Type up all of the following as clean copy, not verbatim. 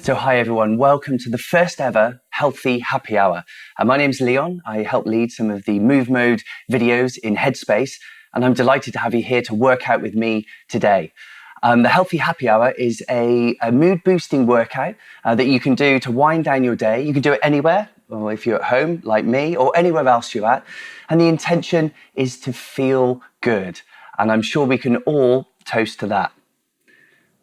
So hi everyone, welcome to the first ever Healthy Happy Hour. My name's Leon, I help lead some of the Move Mode videos in Headspace, and I'm delighted to have you here to work out with me today. The Healthy Happy Hour is a mood boosting workout that you can do to wind down your day. You can do it anywhere, or if you're at home like me, or anywhere else you're at. And the intention is to feel good. And I'm sure we can all toast to that.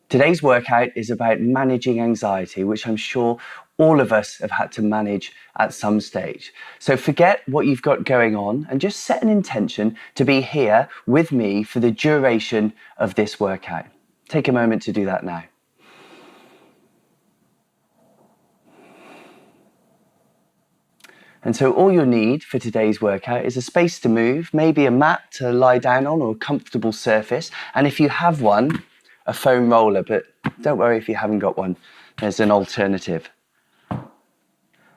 Today's workout is about managing anxiety, which I'm sure all of us have had to manage at some stage. So forget what you've got going on and just set an intention to be here with me for the duration of this workout. Take a moment to do that now. And so all you'll need for today's workout is a space to move, maybe a mat to lie down on or a comfortable surface. And if you have one, a foam roller, but don't worry if you haven't got one, there's an alternative.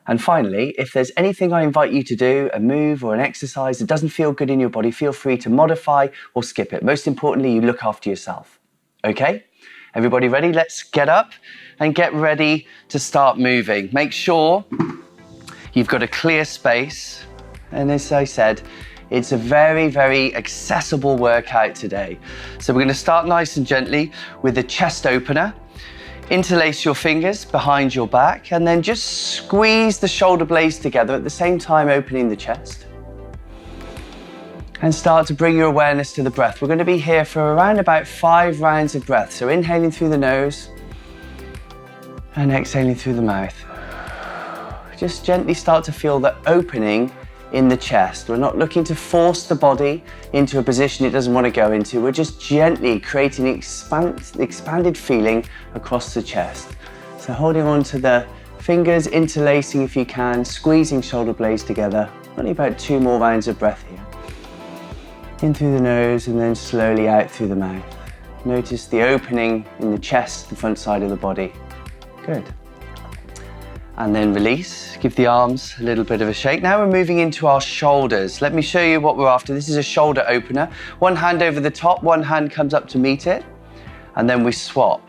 And finally, if there's anything I invite you to do, a move or an exercise that doesn't feel good in your body, feel free to modify or skip it. Most importantly, you look after yourself. Okay? Everybody ready? Let's get up and get ready to start moving. Make sure you've got a clear space. And as I said, it's a very, very accessible workout today. So we're going to start nice and gently with a chest opener. Interlace your fingers behind your back and then just squeeze the shoulder blades together at the same time opening the chest. And start to bring your awareness to the breath. We're going to be here for around about 5 rounds of breath. So inhaling through the nose and exhaling through the mouth. Just gently start to feel the opening in the chest. We're not looking to force the body into a position it doesn't want to go into. We're just gently creating an expanded feeling across the chest. So holding on to the fingers, interlacing if you can, squeezing shoulder blades together. Only about 2 more rounds of breath here. In through the nose and then slowly out through the mouth. Notice the opening in the chest, the front side of the body. Good. And then release, give the arms a little bit of a shake. Now we're moving into our shoulders. Let me show you what we're after. This is a shoulder opener. One hand over the top, one hand comes up to meet it, and then we swap.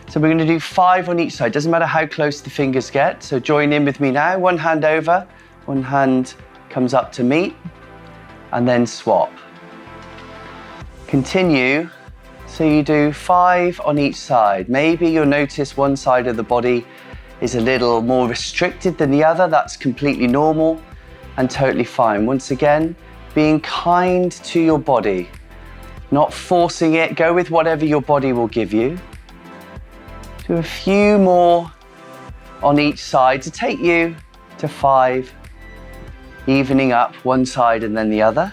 So we're going to do 5 on each side. Doesn't matter how close the fingers get. So join in with me now. One hand over, one hand comes up to meet, and then swap. Continue. So you do 5 on each side. Maybe you'll notice one side of the body is a little more restricted than the other. That's completely normal and totally fine. Once again, being kind to your body, not forcing it. Go with whatever your body will give you. Do a few more on each side to take you to 5, evening up one side and then the other,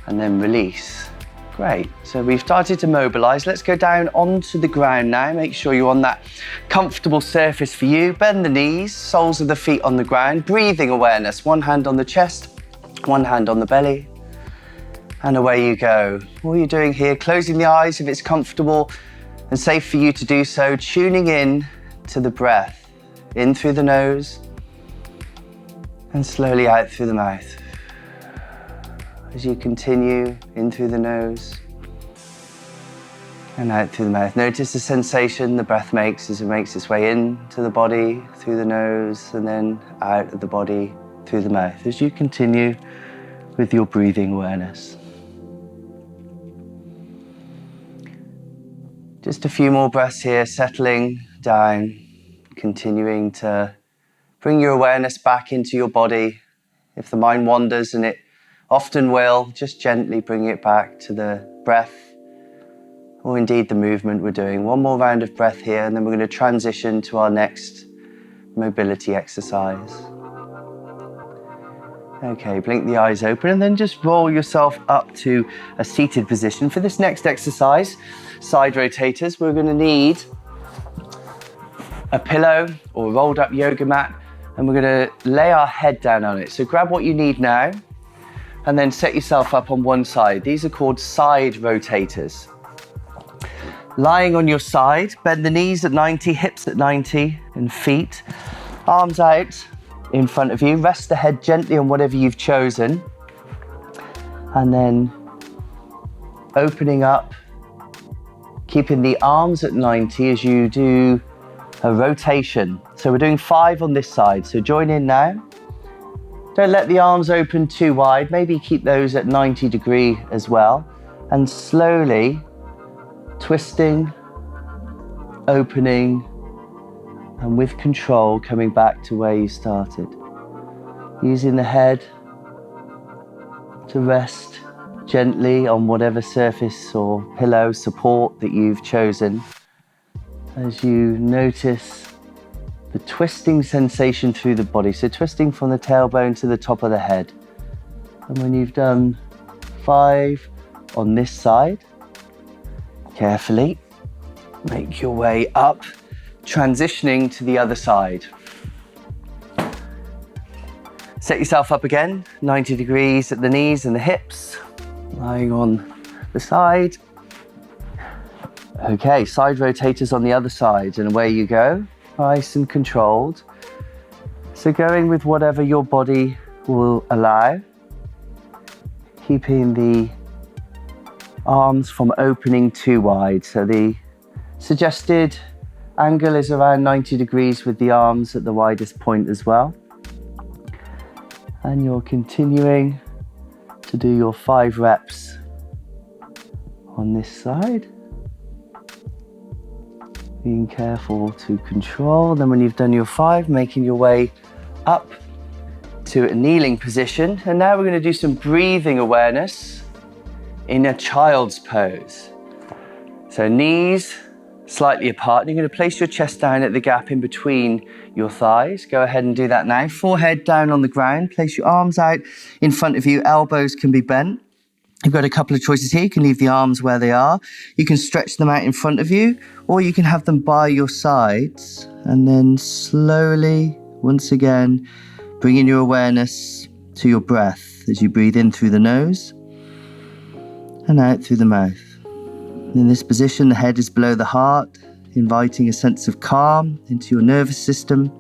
and then release. Great, so we've started to mobilize. Let's go down onto the ground now. Make sure you're on that comfortable surface for you. Bend the knees, soles of the feet on the ground. Breathing awareness, one hand on the chest, one hand on the belly, and away you go. All you're doing here, closing the eyes if it's comfortable and safe for you to do so, tuning in to the breath. In through the nose and slowly out through the mouth. As you continue in through the nose and out through the mouth. Notice the sensation the breath makes as it makes its way into the body, through the nose, and then out of the body, through the mouth, as you continue with your breathing awareness. Just a few more breaths here, settling down, continuing to bring your awareness back into your body. If the mind wanders, and it often will, just gently bring it back to the breath, or indeed the movement we're doing. One more round of breath here, and then we're going to transition to our next mobility exercise. Okay, blink the eyes open, and then just roll yourself up to a seated position. For this next exercise, side rotators, we're going to need a pillow or a rolled up yoga mat, and we're going to lay our head down on it. So grab what you need now, and then set yourself up on one side. These are called side rotators. Lying on your side, bend the knees at 90, hips at 90, and feet. Arms out in front of you. Rest the head gently on whatever you've chosen. And then opening up, keeping the arms at 90 as you do a rotation. So we're doing 5 on this side. So join in now. Don't let the arms open too wide. Maybe keep those at 90 degree as well. And slowly twisting, opening, and with control coming back to where you started. Using the head to rest gently on whatever surface or pillow support that you've chosen as you notice the twisting sensation through the body. So twisting from the tailbone to the top of the head. And when you've done 5 on this side, carefully make your way up, transitioning to the other side. Set yourself up again, 90 degrees at the knees and the hips, lying on the side. Okay, side rotators on the other side, and away you go, nice and controlled. So going with whatever your body will allow, keeping the arms from opening too wide. So the suggested angle is around 90 degrees with the arms at the widest point as well. And you're continuing to do your 5 reps on this side. Being careful to control. Then when you've done your 5, making your way up to a kneeling position. And now we're going to do some breathing awareness in a child's pose. So knees slightly apart, and you're going to place your chest down at the gap in between your thighs. Go ahead and do that now. Forehead down on the ground. Place your arms out in front of you. Elbows can be bent. You've got a couple of choices here. You can leave the arms where they are. You can stretch them out in front of you, or you can have them by your sides. And then slowly, once again, bringing your awareness to your breath as you breathe in through the nose and out through the mouth. In this position, the head is below the heart, inviting a sense of calm into your nervous system.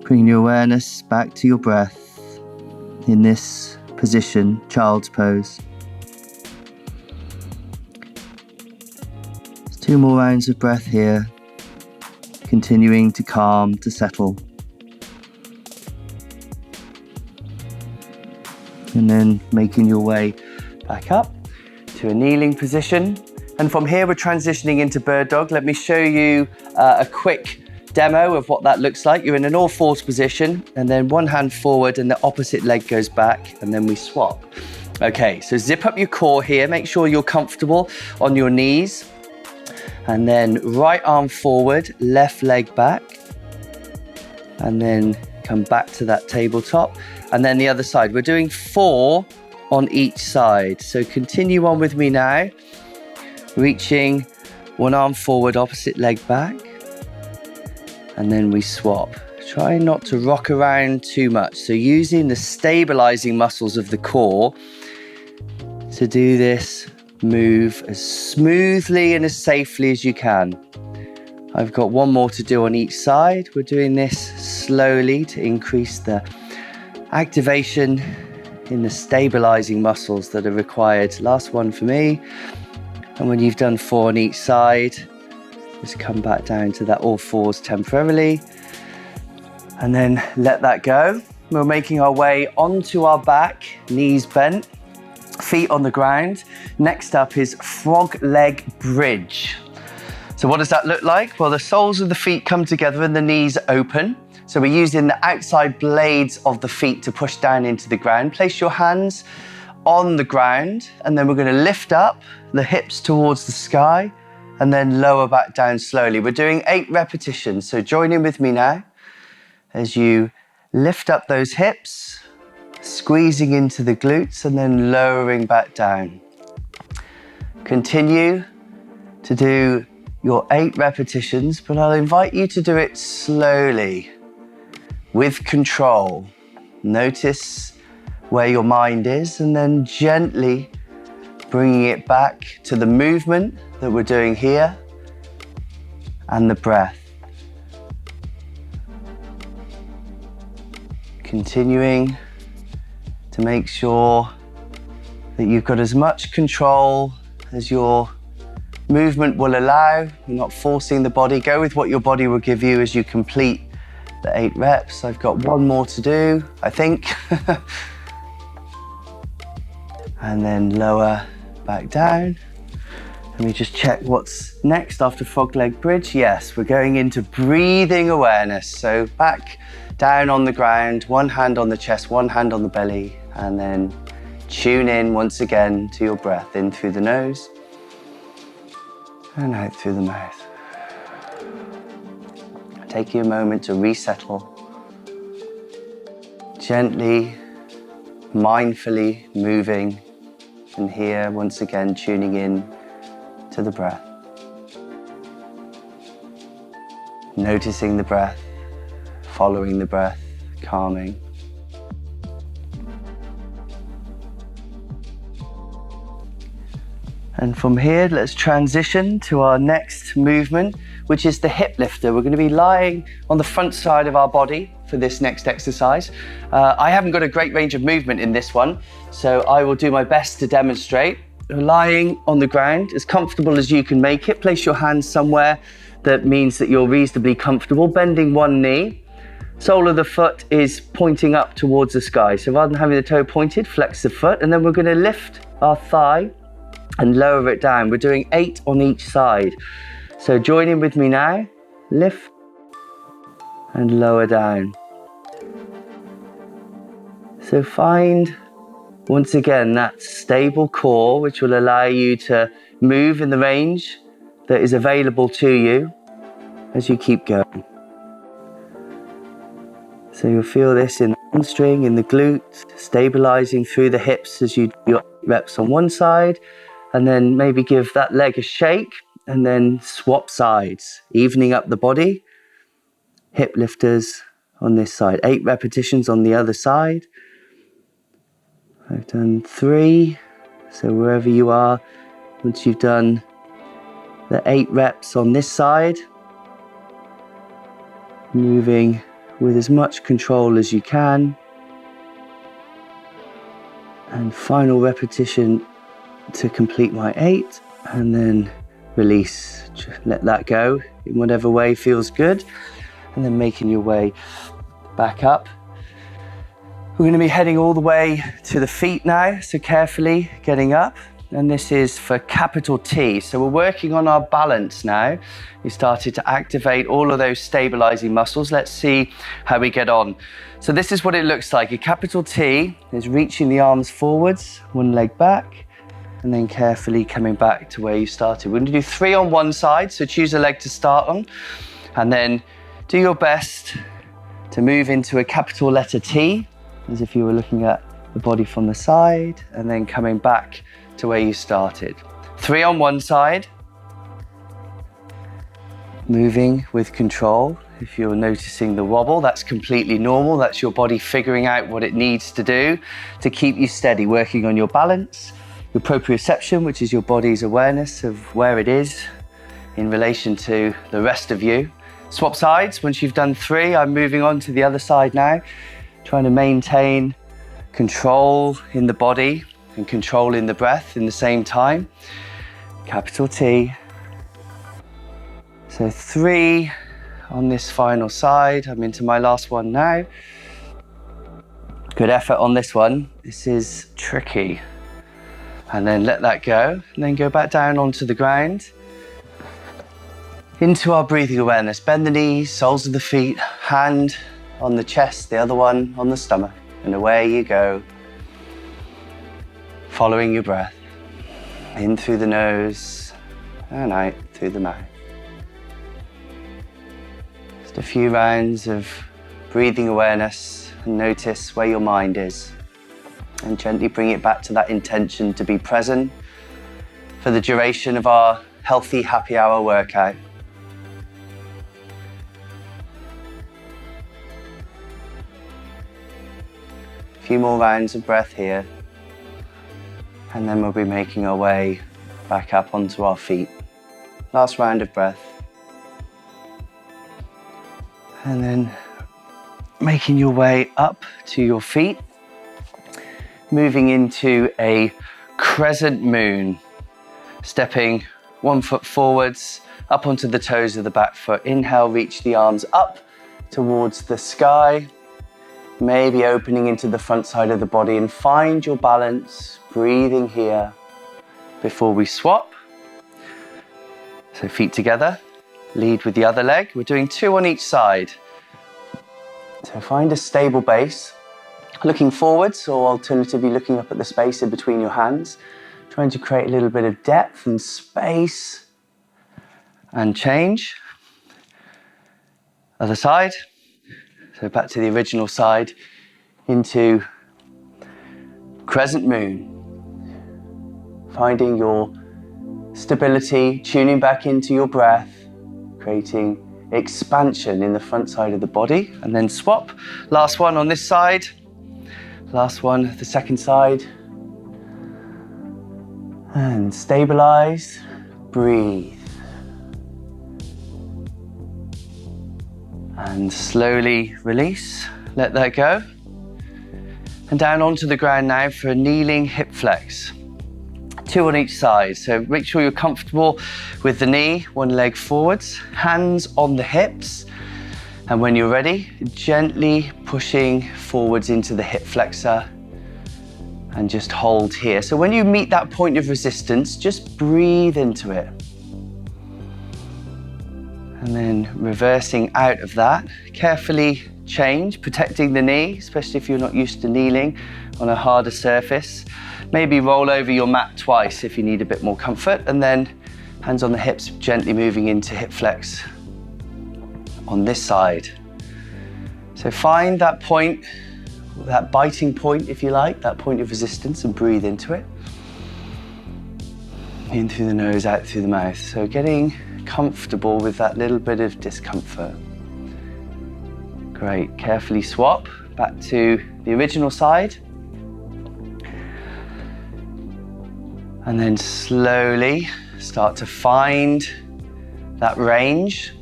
Bringing your awareness back to your breath in this position, child's pose. 2 more rounds of breath here, continuing to calm, to settle. And then making your way back up to a kneeling position. And from here we're transitioning into bird dog. Let me show you a quick demo of what that looks like. You're in an all 4s position, and then one hand forward and the opposite leg goes back, and then we swap. Okay, so zip up your core here. Make sure you're comfortable on your knees. And then right arm forward, left leg back. And then come back to that tabletop. And then the other side. We're doing 4 on each side. So continue on with me now. Reaching one arm forward, opposite leg back. And then we swap. Try not to rock around too much. So using the stabilizing muscles of the core to do this move as smoothly and as safely as you can. I've got 1 more to do on each side. We're doing this slowly to increase the activation in the stabilizing muscles that are required. Last one for me. And when you've done 4 on each side, just come back down to that all 4s temporarily. And then let that go. We're making our way onto our back, knees bent, feet on the ground. Next up is frog leg bridge. So what does that look like? Well, the soles of the feet come together and the knees open. So we're using the outside blades of the feet to push down into the ground. Place your hands on the ground, and then we're going to lift up the hips towards the sky and then lower back down slowly. We're doing 8 repetitions. So join in with me now as you lift up those hips, squeezing into the glutes and then lowering back down. Continue to do your 8 repetitions, but I'll invite you to do it slowly, with control. Notice where your mind is and then gently bringing it back to the movement that we're doing here and the breath. Continuing to make sure that you've got as much control as your movement will allow. You're not forcing the body. Go with what your body will give you as you complete the 8 reps. I've got one more to do, I think. And then lower back down. Let me just check what's next after frog leg bridge. Yes, we're going into breathing awareness. So back down on the ground, one hand on the chest, one hand on the belly, and then tune in once again to your breath, in through the nose and out through the mouth. Take you a moment to resettle. Gently, mindfully moving, and here once again tuning in to the breath. Noticing the breath, following the breath, calming. And from here, let's transition to our next movement, which is the hip lifter. We're going to be lying on the front side of our body for this next exercise. I haven't got a great range of movement in this one, so I will do my best to demonstrate. Lying on the ground, as comfortable as you can make it. Place your hands somewhere that means that you're reasonably comfortable. Bending one knee. Sole of the foot is pointing up towards the sky. So rather than having the toe pointed, flex the foot, and then we're going to lift our thigh and lower it down. We're doing 8 on each side. So join in with me now. Lift and lower down. So find, once again, that stable core which will allow you to move in the range that is available to you as you keep going. So you'll feel this in the hamstring, in the glutes, stabilizing through the hips as you do your reps on one side, and then maybe give that leg a shake and then swap sides, evening up the body. Hip lifters on this side, 8 repetitions on the other side. I've done 3, so wherever you are, once you've done the 8 reps on this side, moving with as much control as you can. And final repetition to complete my 8, and then release. Let that go in whatever way feels good, and then making your way back up. We're going to be heading all the way to the feet now, so carefully getting up. And this is for capital T. So we're working on our balance now. We started to activate all of those stabilizing muscles. Let's see how we get on. So this is what it looks like. A capital T is reaching the arms forwards, one leg back, and then carefully coming back to where you started. We're going to do 3 on one side, so choose a leg to start on, and then do your best to move into a capital letter T, as if you were looking at the body from the side, and then coming back to where you started. 3 on one side, moving with control. If you're noticing the wobble, that's completely normal. That's your body figuring out what it needs to do to keep you steady, working on your balance, your proprioception, which is your body's awareness of where it is in relation to the rest of you. Swap sides. Once you've done 3, I'm moving on to the other side now, trying to maintain control in the body and control in the breath in the same time. Capital T. So 3 on this final side. I'm into my last one now. Good effort on this one. This is tricky. And then let that go, and then go back down onto the ground. Into our breathing awareness. Bend the knees, soles of the feet, hand on the chest, the other one on the stomach, and away you go. Following your breath, in through the nose and out through the mouth. Just a few rounds of breathing awareness, and notice where your mind is, and gently bring it back to that intention to be present for the duration of our healthy happy hour workout. A few more rounds of breath here, and then we'll be making our way back up onto our feet. Last round of breath. And then making your way up to your feet, moving into a crescent moon, stepping 1 foot forwards, up onto the toes of the back foot. Inhale, reach the arms up towards the sky, maybe opening into the front side of the body, and find your balance, breathing here before we swap. So feet together, lead with the other leg. We're doing 2 on each side. So find a stable base, looking forwards or alternatively looking up at the space in between your hands, trying to create a little bit of depth and space, and change. Other side. So back to the original side, into Crescent Moon. Finding your stability, tuning back into your breath, creating expansion in the front side of the body, and then swap. Last one on this side, last one the second side, and stabilize, breathe, and slowly release, let that go, and down onto the ground now for a kneeling hip flex. 2 on each side, so make sure you're comfortable with the knee, one leg forwards, hands on the hips, and when you're ready, gently pushing forwards into the hip flexor and just hold here. So when you meet that point of resistance, just breathe into it. And then reversing out of that, carefully change, protecting the knee, especially if you're not used to kneeling on a harder surface. Maybe roll over your mat twice if you need a bit more comfort, and then hands on the hips, gently moving into hip flex on this side. So find that point, that biting point if you like, that point of resistance, and breathe into it. In through the nose, out through the mouth. So getting comfortable with that little bit of discomfort. Great, carefully swap back to the original side. And then slowly start to find that range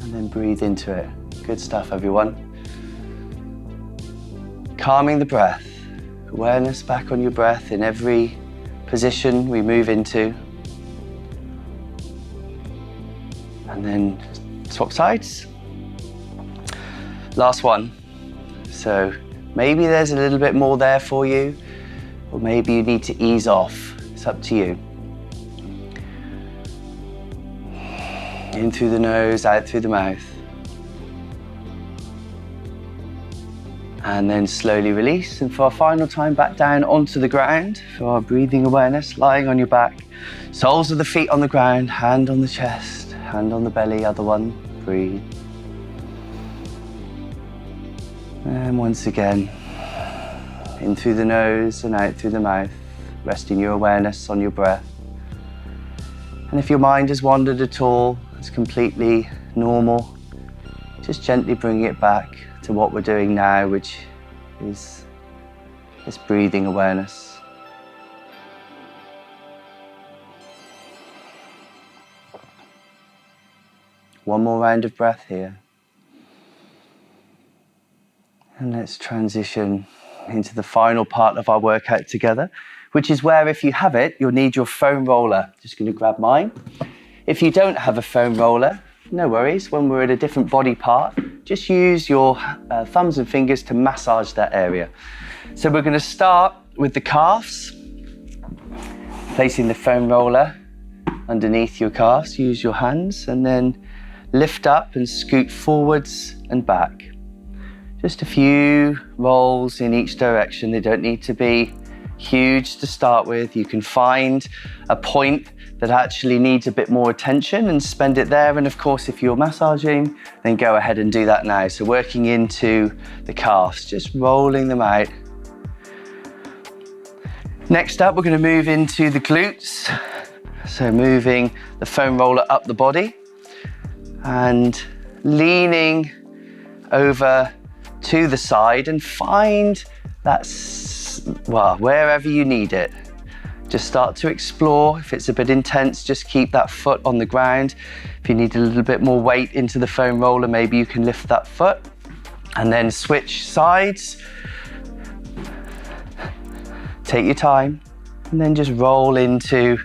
and then breathe into it. Good stuff, everyone. Calming the breath. Awareness back on your breath in every position we move into. And then swap sides. Last one. So maybe there's a little bit more there for you, or maybe you need to ease off. It's up to you. In through the nose, out through the mouth. And then slowly release. And for our final time, back down onto the ground for our breathing awareness, lying on your back. Soles of the feet on the ground, hand on the chest, hand on the belly, other one. Breathe. And once again, in through the nose and out through the mouth. Resting your awareness on your breath. And if your mind has wandered at all, it's completely normal. Just gently bring it back to what we're doing now, which is this breathing awareness. One more round of breath here. And let's transition into the final part of our workout together, which is where, if you have it, you'll need your foam roller. Just going to grab mine. If you don't have a foam roller, no worries. When we're at a different body part, just use your thumbs and fingers to massage that area. So we're going to start with the calves, placing the foam roller underneath your calves. Use your hands and then lift up and scoot forwards and back. Just a few rolls in each direction. They don't need to be huge to start with. You can find a point that actually needs a bit more attention and spend it there. And of course, if you're massaging, then go ahead and do that now. So working into the calves, just rolling them out. Next up, we're going to move into the glutes. So moving the foam roller up the body and leaning over to the side, and find that, well, wherever you need it. Just start to explore. If it's a bit intense, just keep that foot on the ground. If you need a little bit more weight into the foam roller, maybe you can lift that foot and then switch sides. Take your time and then just roll into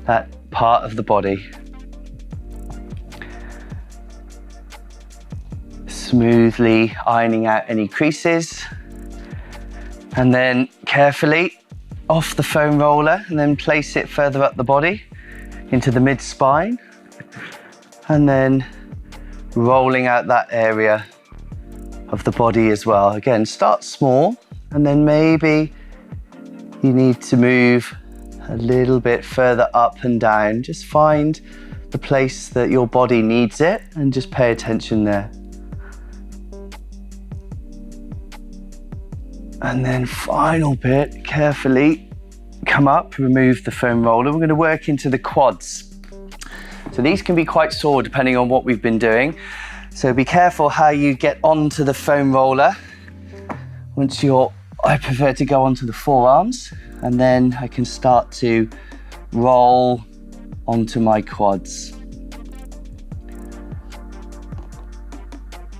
that part of the body. Smoothly ironing out any creases, and then carefully off the foam roller, and then place it further up the body into the mid-spine, and then rolling out that area of the body as well. Again, start small, and then maybe you need to move a little bit further up and down. Just find the place that your body needs it and just pay attention there. And then final bit, carefully come up, remove the foam roller. We're going to work into the quads. So these can be quite sore depending on what we've been doing. So be careful how you get onto the foam roller. I prefer to go onto the forearms, and then I can start to roll onto my quads.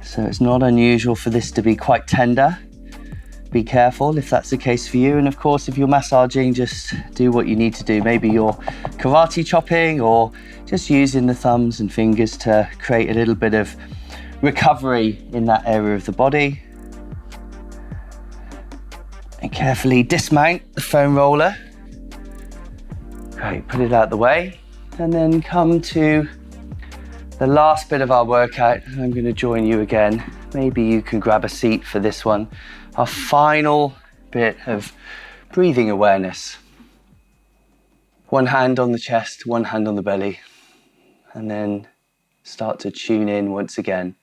So it's not unusual for this to be quite tender. Be careful if that's the case for you, and of course if you're massaging, just do what you need to do. Maybe you're karate chopping or just using the thumbs and fingers to create a little bit of recovery in that area of the body. And carefully dismount the foam roller. Great, put it out the way, and then come to the last bit of our workout. I'm going to join you again. Maybe you can grab a seat for this one. Our final bit of breathing awareness. One hand on the chest, one hand on the belly, and then start to tune in once again.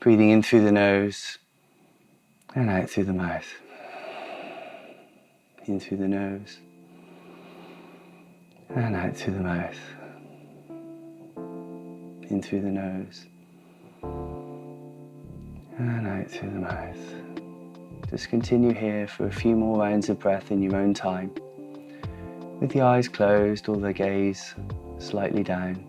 Breathing in through the nose and out through the mouth. In through the nose and out through the mouth. In through the nose and out through the mouth. Just continue here for a few more rounds of breath in your own time, with the eyes closed or the gaze slightly down.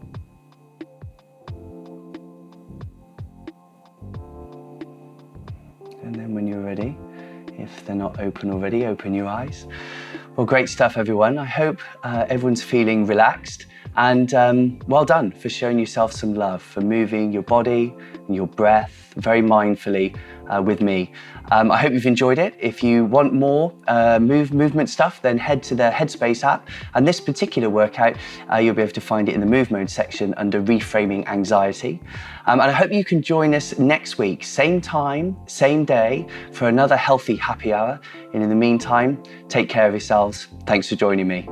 And then when you're ready, if they're not open already, open your eyes. Well, great stuff, everyone. I hope everyone's feeling relaxed, and well done for showing yourself some love, for moving your body and your breath very mindfully with me. I hope you've enjoyed it. If you want more movement stuff, then head to the Headspace app. And this particular workout, you'll be able to find it in the Move Mode section under Reframing Anxiety. And I hope you can join us next week, same time, same day, for another healthy happy hour. And in the meantime, take care of yourselves. Thanks for joining me.